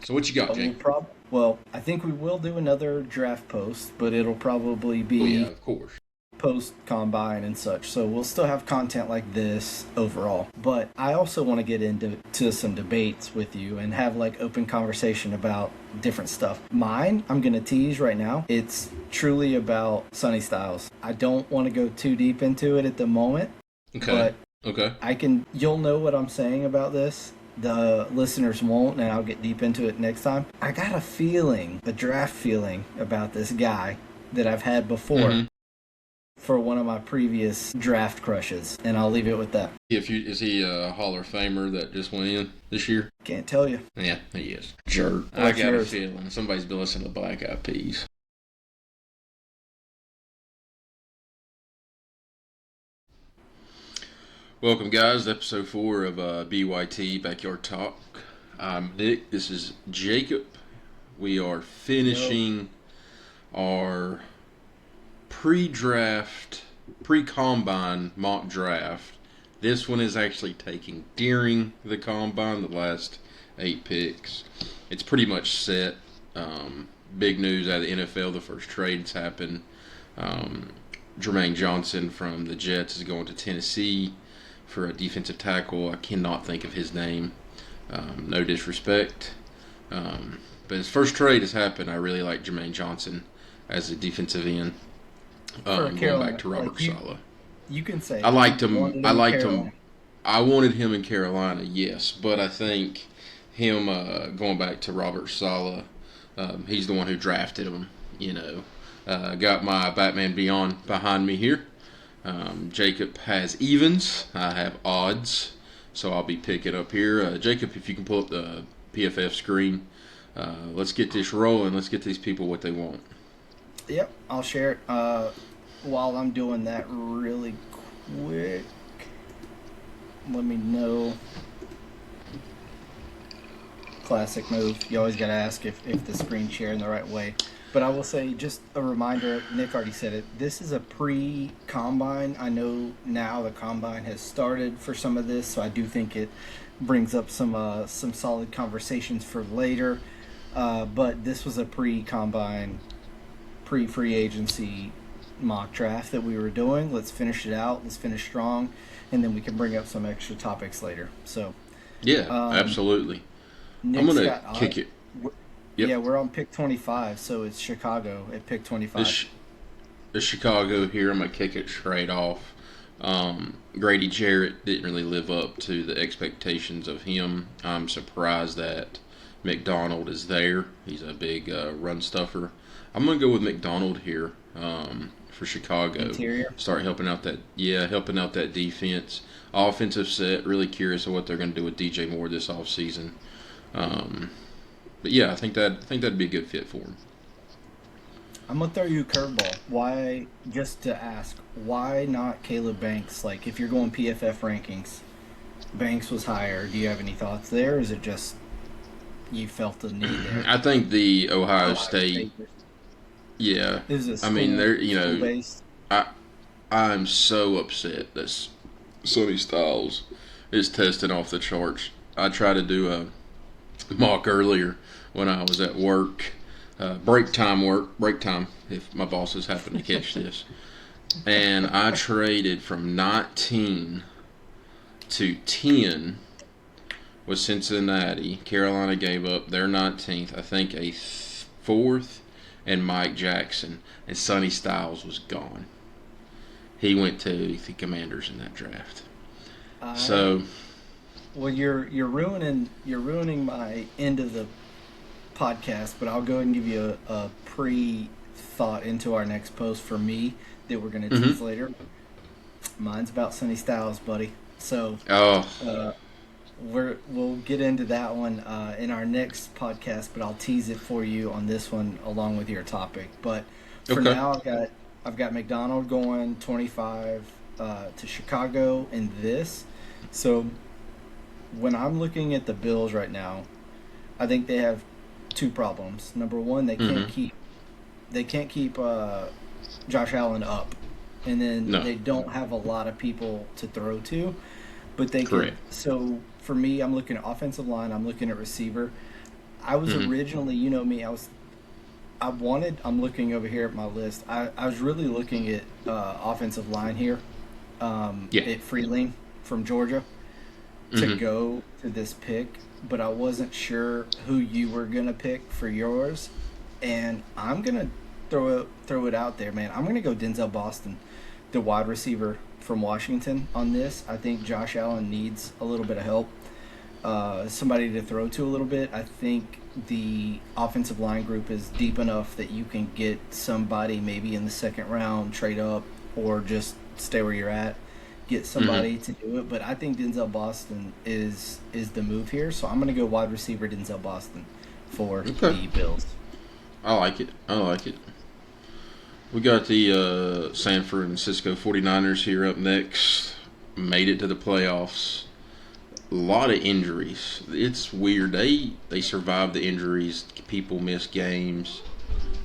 So what you got, Jake? Well, I think we will do another draft post, but it'll probably Oh yeah, be of course. post combine and such. So we'll still have content like this overall. But I also want to get into some debates with you and have like open conversation about different stuff. Mine, I'm gonna tease right now. It's truly about Sunny Styles. I don't want to go too deep into it at the moment, Okay. but Okay. you'll know what I'm saying about this. The listeners won't, and I'll get deep into it next time. I got a draft feeling about this guy that I've had before Mm-hmm. for one of my previous draft crushes, and I'll leave it with that. Is he a Hall of Famer that just went in this year? Can't tell you. Yeah, he is. Sure. I What's got a yours? feeling somebody's been listening to Black Eyed Peas. Welcome, guys, to episode 4 of BYT Backyard Talk. I'm Nick. This is Jacob. We are Yo, finishing our pre-draft, pre-combine mock draft. This one is actually taking during the combine, the last 8 picks. It's pretty much set. Big news out of the NFL, the first trades happened. Jermaine Johnson from the Jets is going to Tennessee for a defensive tackle. I cannot think of his name. No disrespect. But his first trade has happened. I really like Jermaine Johnson as a defensive end. for Going back Carolina, to Robert Sala. you can say I liked you him. wanted I him in liked him. Carolina. I wanted him in Carolina, yes, but I think him going back to Robert Sala, he's the one who drafted him. Got my Batman Beyond behind me here. Jacob has evens. I have odds, so I'll be picking up here. Jacob, if you can pull up the PFF screen, let's get this rolling. Let's get these people what they want. Yep, I'll share it. While I'm doing that really quick, let me know. Classic move. You always got to ask if the screen's sharing the right way. But I will say, just a reminder, Nick already said it, this is a pre-combine. I know now the combine has started for some of this, so I do think it brings up some solid conversations for later. But this was a pre-combine, pre-free agency mock draft that we were doing. Let's finish it out. Let's finish strong, and then we can bring up some extra topics later. So, Yeah, um, absolutely. I'm Nick's gonna got kick it. yeah, Yep. we're on pick 25, so it's Chicago at pick 25. This the Chicago here. I'm gonna kick it straight off. Grady Jarrett didn't really live up to the expectations of him. I'm surprised that McDonald is there. He's a big run stuffer. I'm gonna go with McDonald here for Chicago. Interior. Start helping out that defense. Offensive set. Really curious of what they're gonna do with DJ Moore this offseason. Um, but yeah, I think that'd be a good fit for him. I'm gonna throw you a curveball. Why? Just to ask, why not Caleb Banks? Like, if you're going PFF rankings, Banks was higher. Do you have any thoughts there? Or is it just you felt the need there? I think the Ohio Ohio State. State Yeah, is a I mean they're school based. I I'm so upset that Sonny Styles is testing off the charts. I tried to do a mock earlier when I was at work, break time. If my bosses happen to catch this, and I traded from 19 to 10 with Cincinnati. Carolina gave up their 19th, I think a fourth, and Mike Jackson, and Sonny Styles was gone. He went to the Commanders in that draft. I So, Well, you're ruining my end of the podcast, but I'll go ahead and give you a pre thought into our next post for me that we're gonna hmm tease later. Mine's about Sunny Styles, buddy. So oh, uh, we'll get into that one in our next podcast, but I'll tease it for you on this one along with your topic. But for okay. now, I've got McDonald going 25 to Chicago in this. So when I'm looking at the Bills right now, I think they have two problems. Number one, hmm they can't keep Josh Allen up, and then No, they don't have a lot of people to throw to. But they could. correct. So for me, I'm looking at offensive line. I'm looking at receiver. I was Hmm. originally, me, I'm looking over here at my list. I was really looking at offensive line here, Yeah. at Freeling from Georgia to Hmm. go to this pick, but I wasn't sure who you were gonna pick for yours, and I'm gonna throw it out there, man. I'm gonna go Denzel Boston, the wide receiver from Washington on this. I think Josh Allen needs a little bit of help, somebody to throw to a little bit. I think the offensive line group is deep enough that you can get somebody maybe in the second round, trade up, or just stay where you're at. Get Hmm. somebody to do it, but I think Denzel Boston is the move here. So I'm going to go wide receiver Denzel Boston for Okay. the Bills. I like it. I like it. We got the San Francisco 49ers here up next. Made it to the playoffs. A lot of injuries. It's weird. They survived the injuries. People miss games.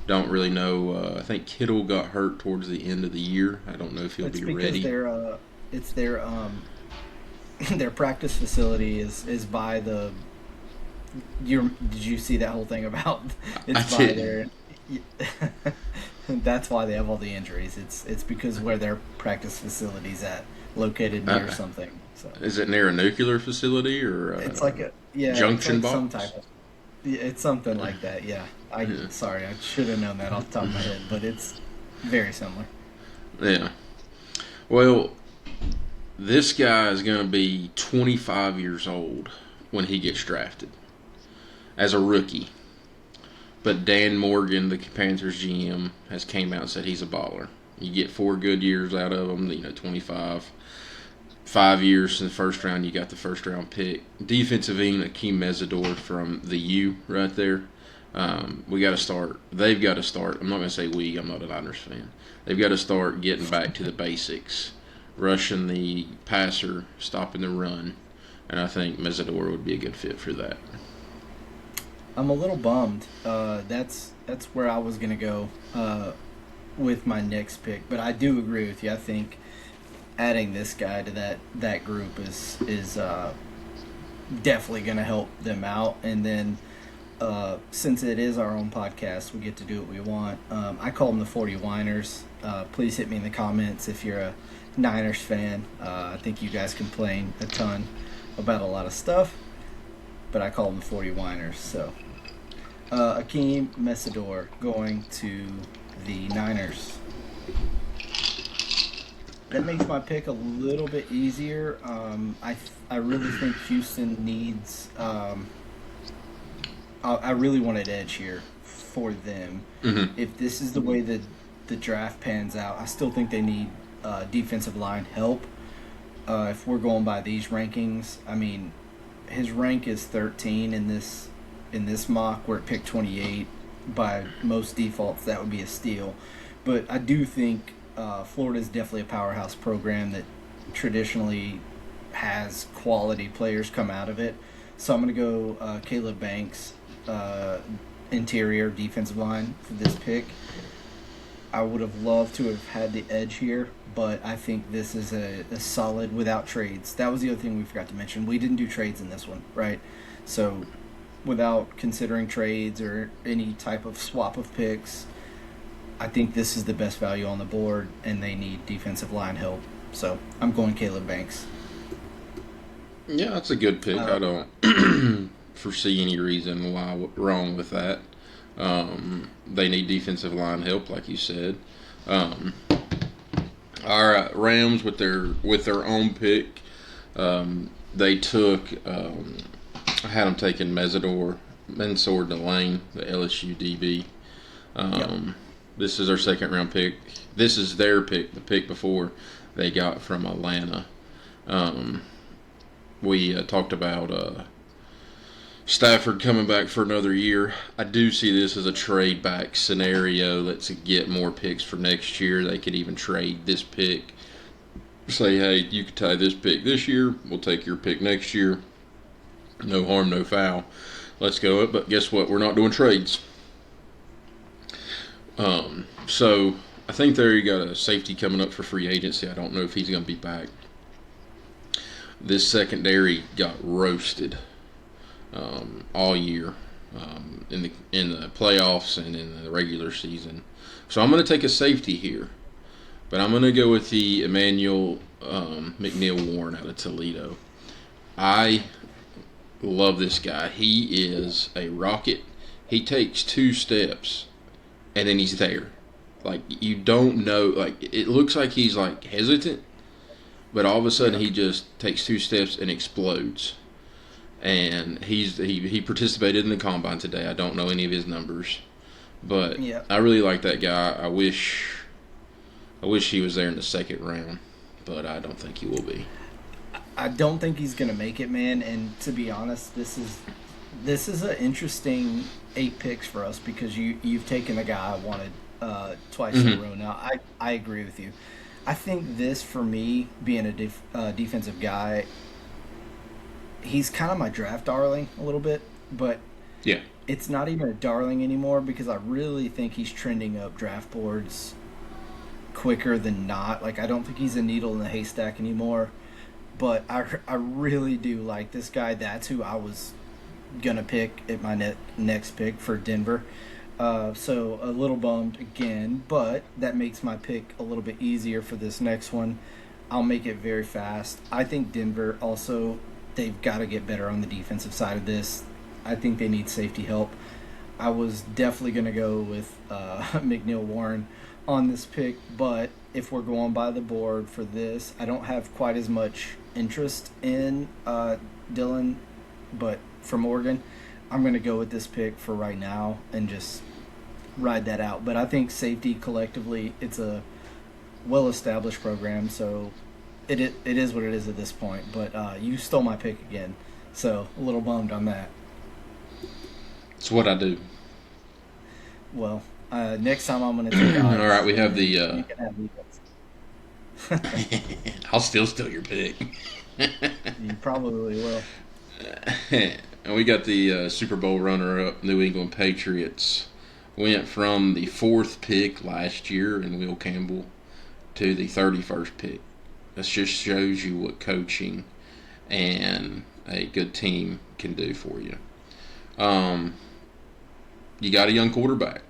Don't really know. I think Kittle got hurt towards the end of the year. I don't know if he'll It's be because ready. it's their their practice facility is by the did you see that whole thing about I it's by didn't. their that's why they have all the injuries. It's because where their practice facilities at, located near Uh, something. So is it near a nuclear facility or it's a like a yeah, it's junction like some box? type of yeah, it's something like that. Yeah, I Yeah. sorry, I should have known that off the top of my head, but it's very similar. Yeah. Well, this guy is going to be 25 years old when he gets drafted as a rookie. But Dan Morgan, the Panthers GM, has came out and said he's a baller. You get 4 good years out of him, 25. 5 years in the first round, you got the first round pick. Defensive end, Akeem Mesidor from the U right there. We got to start. They've got to start. I'm not going to say we. I'm not a Niners fan. They've got to start getting back to the basics, rushing the passer, stopping the run, and I think Mesidor would be a good fit for that. I'm a little bummed. That's where I was gonna go with my next pick, but I do agree with you. I think adding this guy to that group is definitely going to help them out. And then since it is our own podcast, we get to do what we want. I call them the 40 Winers. Please hit me in the comments if you're a Niners fan. I think you guys complain a ton about a lot of stuff, but I call them the 40 Winers. So Akeem Mesidor going to the Niners. That makes my pick a little bit easier. I really think Houston needs. I really wanted edge here for them. Mm-hmm. If this is the way that the draft pans out, I still think they need defensive line help. If we're going by these rankings, I mean, his rank is 13 in this mock. We're at pick 28. By most defaults, that would be a steal. But I do think Florida is definitely a powerhouse program that traditionally has quality players come out of it. So I'm going to go Caleb Banks, uh, interior defensive line for this pick. I would have loved to have had the edge here, but I think this is a solid without trades. That was the other thing we forgot to mention. We didn't do trades in this one, right? So without considering trades or any type of swap of picks, I think this is the best value on the board, and they need defensive line help. So I'm going Caleb Banks. Yeah, that's a good pick. Uh, I don't foresee any reason why wrong with that. They need defensive line help, like you said. Um, all right, Rams with their own pick. They took. I had them taking Mensor Delane, the LSU DB. yep. Um, this is our second round pick. This is their pick, the pick before they got from Atlanta. Um, we talked about Stafford coming back for another year. I do see this as a trade back scenario. Let's get more picks for next year. They could even trade this pick. Say, hey, you could tie this pick this year. We'll take your pick next year. No harm, no foul. Let's go. But guess what? We're not doing trades. So I think there you got a safety coming up for free agency. I don't know if he's going to be back. This secondary got roasted all year. in the playoffs and in the regular season. So I'm going to take a safety here, but I'm going to go with the Emmanuel McNeil Warren out of Toledo. I love this guy. He is a rocket. He takes 2 steps and then he's there. Like you don't know. Like it looks like he's like hesitant, but all of a sudden Yep. he just takes 2 steps and explodes. And he participated in the combine today. I don't know any of his numbers, but Yep. I really like that guy. I wish he was there in the second round, but I don't think he will be. I don't think he's gonna make it, man. And to be honest, this is an interesting 8 picks for us because you've taken a guy I wanted twice in a Mm-hmm. row. Now I agree with you. I think this for me being a defensive guy, he's kind of my draft darling a little bit, but Yeah. it's not even a darling anymore because I really think he's trending up draft boards quicker than not. Like I don't think he's a needle in the haystack anymore. But I really do like this guy. That's who I was gonna pick at my next pick for Denver. So a little bummed again, but that makes my pick a little bit easier for this next one. I'll make it very fast. I think Denver also, they've got to get better on the defensive side of this. I think they need safety help. I was definitely going to go with McNeil Warren on this pick, but if we're going by the board for this, I don't have quite as much interest in Dylan, but from Oregon, I'm going to go with this pick for right now and just ride that out. But I think safety collectively, it's a well-established program, so it is what it is at this point. But you stole my pick again, so a little bummed on that. It's what I do. Well, next time I'm going to take All odds, right, we have and the. you can have defense. I'll still steal your pick. You probably will. And we got the Super Bowl runner-up New England Patriots. Went from the 4th pick last year in Will Campbell to the 31st pick. This just shows you what coaching and a good team can do for you. Um, you got a young quarterback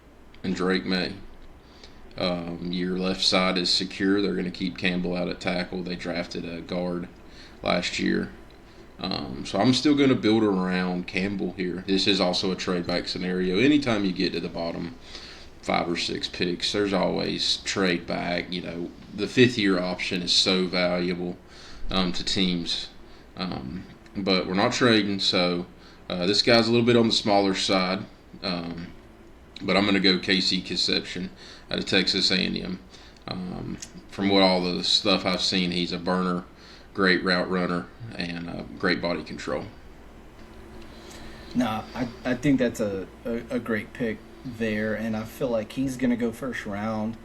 in Drake May. Your left side is secure. They're going to keep Campbell out at tackle. They drafted a guard last year. So I'm still going to build around Campbell here. This is also a trade back scenario. Anytime you get to the bottom 5 or 6 picks, there's always trade back. The 5th-year option is so valuable to teams. But we're not trading, so this guy's a little bit on the smaller side. But I'm going to go KC Conception out of Texas A&M. From what all the stuff I've seen, he's a burner, great route runner, and great body control. No, I think that's a great pick there, and I feel like he's going to go first round.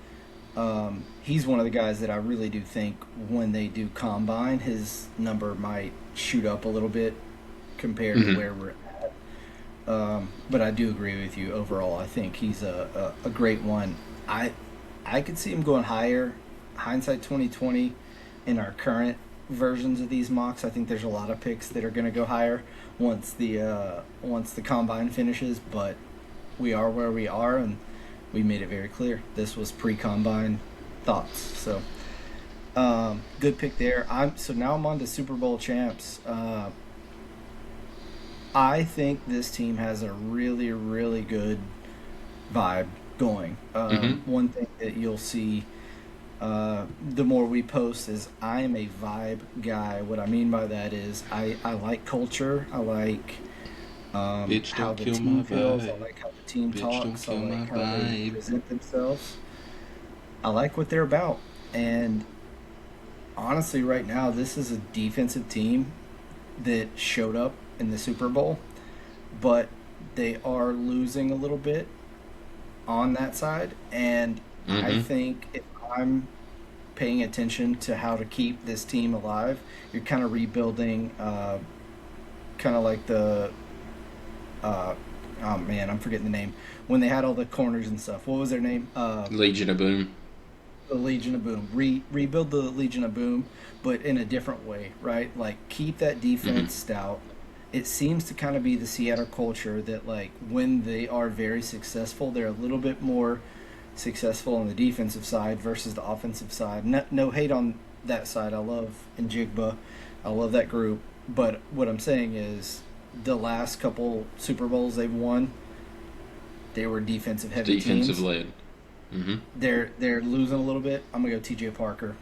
He's one of the guys that I really do think when they do combine, his number might shoot up a little bit compared to Mm-hmm. where we're at. But I do agree with you overall. I think he's a great one. I could see him going higher. Hindsight 2020 in our current versions of these mocks, I think there's a lot of picks that are going to go higher once the combine finishes. But we are where we are, and we made it very clear this was pre-combine thoughts. So good pick there. Now I'm on to Super Bowl champs. I think this team has a really, really good vibe going. Mm-hmm. One thing that you'll see the more we post is I am a vibe guy. What I mean by that is I like culture. I like Bitch, how don't the kill team my feels. I vibe. like how the team Bitch, don't talks. I kill my like how they vibe. present themselves. I like what they're about. And honestly, right now, this is a defensive team that showed up in the Super Bowl, but they are losing a little bit on that side. And I Mm-hmm. think if I'm paying attention to how to keep this team alive, you're kind of rebuilding, kind of like oh man, I'm forgetting the name. When they had all the corners and stuff, what was their name? Legion of Boom. The Legion of Boom. Rebuild the Legion of Boom, but in a different way, right? Like keep that defense Mm-hmm. stout, it seems to kind of be the Seattle culture that, like, when they are very successful, they're a little bit more successful on the defensive side versus the offensive side. No hate on that side. I love Njigba. I love that group. But what I'm saying is the last couple Super Bowls they've won, they were defensive heavy Defensive teams. led. Mm-hmm. They're losing a little bit. I'm gonna go T.J. Parker,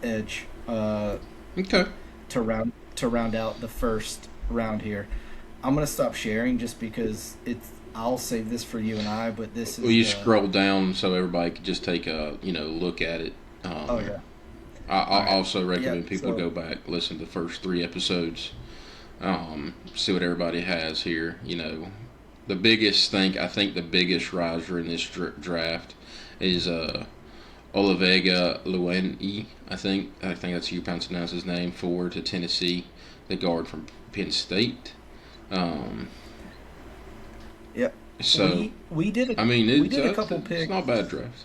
edge, Okay. to round out the first round here. I'm gonna stop sharing just because it's. I'll save this for you and I, but this is. Well, you scroll down so everybody could just take a look at it. Oh yeah. All I right. also recommend Yep. people So go back, listen to the first 3 episodes, see what everybody has here. The biggest thing, I think the biggest riser in this draft is Olavega Lueni. I think that's how you pronounce his name. Forward to Tennessee, the guard from Penn State. Um, yep. so We did I mean, we it's did a couple it's picks. not a bad draft.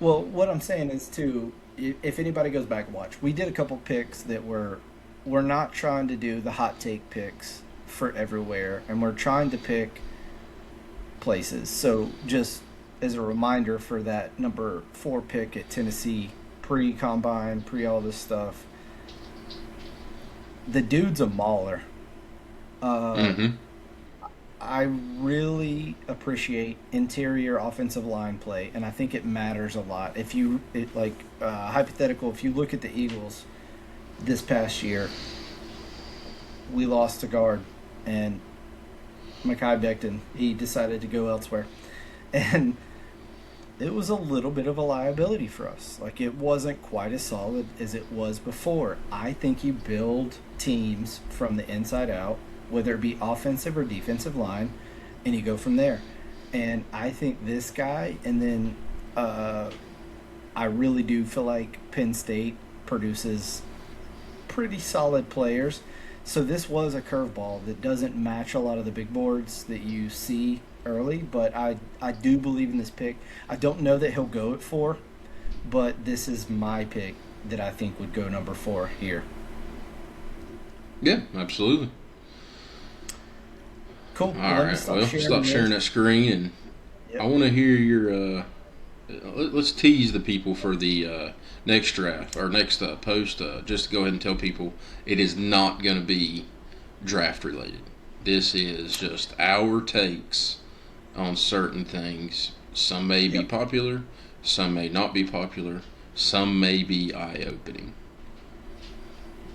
Well, what I'm saying is too, if anybody goes back and watch, we did a couple picks that we're not trying to do the hot take picks for everywhere, and we're trying to pick places. So just as a reminder for that number 4 pick at Tennessee, pre combine, pre all this stuff, the dude's a mauler. Uh, Mm-hmm. I really appreciate interior offensive line play, and I think it matters a lot. If you hypothetical, if you look at the Eagles this past year, we lost a guard, and Mekhi Becton he decided to go elsewhere, and it was a little bit of a liability for us. Like it wasn't quite as solid as it was before. I think you build teams from the inside out, whether it be offensive or defensive line, and you go from there. And I think this guy, and then I really do feel like Penn State produces pretty solid players. So this was a curveball that doesn't match a lot of the big boards that you see early, but I do believe in this pick. I don't know that he'll go at 4, but this is my pick that I think would go number 4 here. Yeah, absolutely. Cool. All Well, let me right. Well, sharing stop sharing this. that screen, and I Yep. want to hear your. Let's tease the people for the next draft or next post. Just to go ahead and tell people it is not going to be draft related. This is just our takes on certain things. Some may be Yep. popular, some may not be popular, some may be eye opening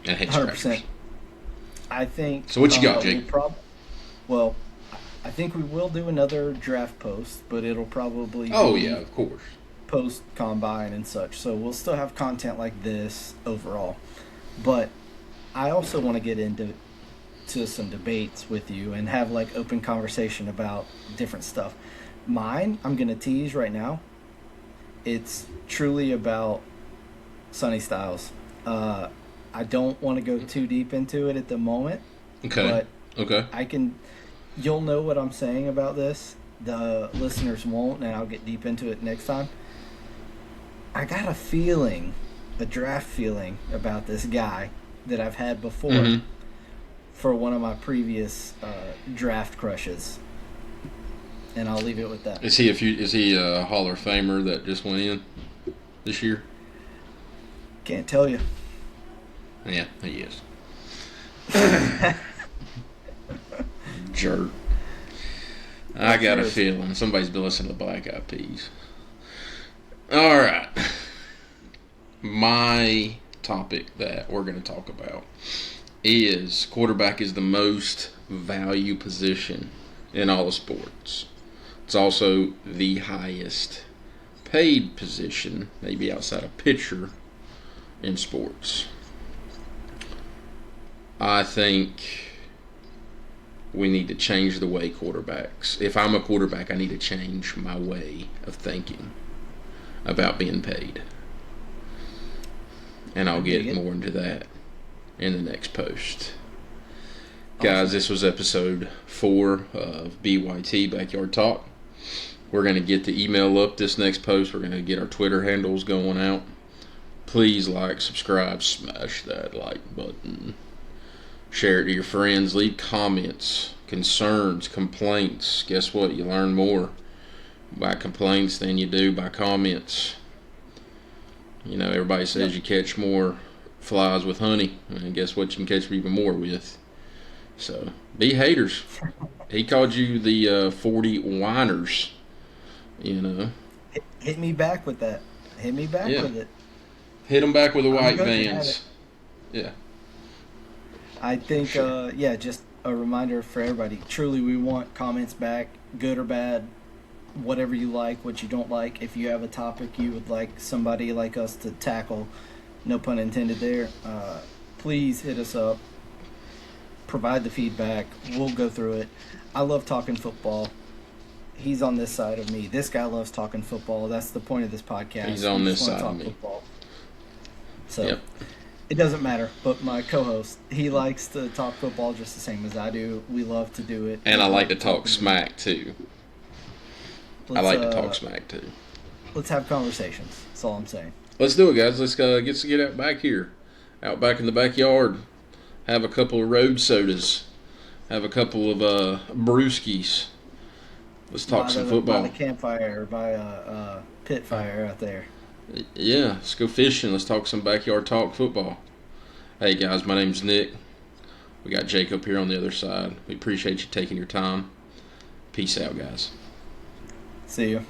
and head scratchers. 100%. I think So what you got, we Jake? well, I think we will do another draft post, but it'll probably Oh yeah, be of course. post combine and such. So we'll still have content like this overall. But I also want to get into some debates with you and have like open conversation about different stuff. Mine, I'm gonna tease right now. It's truly about Sonny Styles. I don't want to go too deep into it at the moment, Okay. but Okay. I can. You'll know what I'm saying about this. The listeners won't, and I'll get deep into it next time. I got a feeling, a draft feeling about this guy that I've had before Mm-hmm. for one of my previous draft crushes, and I'll leave it with that. Is he a Hall of Famer that just went in this year? Can't tell you. Yeah, he is. Jerk. I What's got a yours? feeling somebody's been listening to Black Eyed Peas. All right. My topic that we're going to talk about is quarterback is the most value position in all of sports. It's also the highest paid position, maybe outside of pitcher, in sports. I think we need to change the way quarterbacks. If I'm a quarterback, I need to change my way of thinking about being paid. And I'll dig get it. more into that in the next post. Awesome. Guys, this was episode 4 of BYT Backyard Talk. We're going to get the email up this next post. We're going to get our Twitter handles going out. Please like, subscribe, smash that like button. Share it to your friends. Leave comments, concerns, complaints. Guess what? You learn more by complaints than you do by comments. You know, everybody says you catch more flies with honey, and guess what? You can catch even more with. So be haters. He called you the 40 whiners. You know. Hit me back with that. Hit me back Yeah. with it. Hit them back with the I'm white good to have vans. it. Yeah. I think, Sure. yeah, just a reminder for everybody. Truly, we want comments back, good or bad, whatever you like, what you don't like. If you have a topic you would like somebody like us to tackle, no pun intended there, please hit us up. Provide the feedback. We'll go through it. I love talking football. He's on this side of me. This guy loves talking football. That's the point of this podcast. He's on We this just wanna side of talk me. football. So Yep. it doesn't matter. But my co-host, he likes to talk football just the same as I do. We love to do it. And I We like to love talk talking. smack too. I Let's, like to talk smack too. Let's have conversations. That's all I'm saying. Let's do it, guys. Let's get out back here, out back in the backyard. Have a couple of road sodas. Have a couple of brewskis. Let's talk some By football. the campfire, or by a pit fire out there. Yeah, let's go fishing. Let's talk some backyard talk football. Hey guys, my name's Nick. We got Jacob here on the other side. We appreciate you taking your time. Peace out, guys. See you.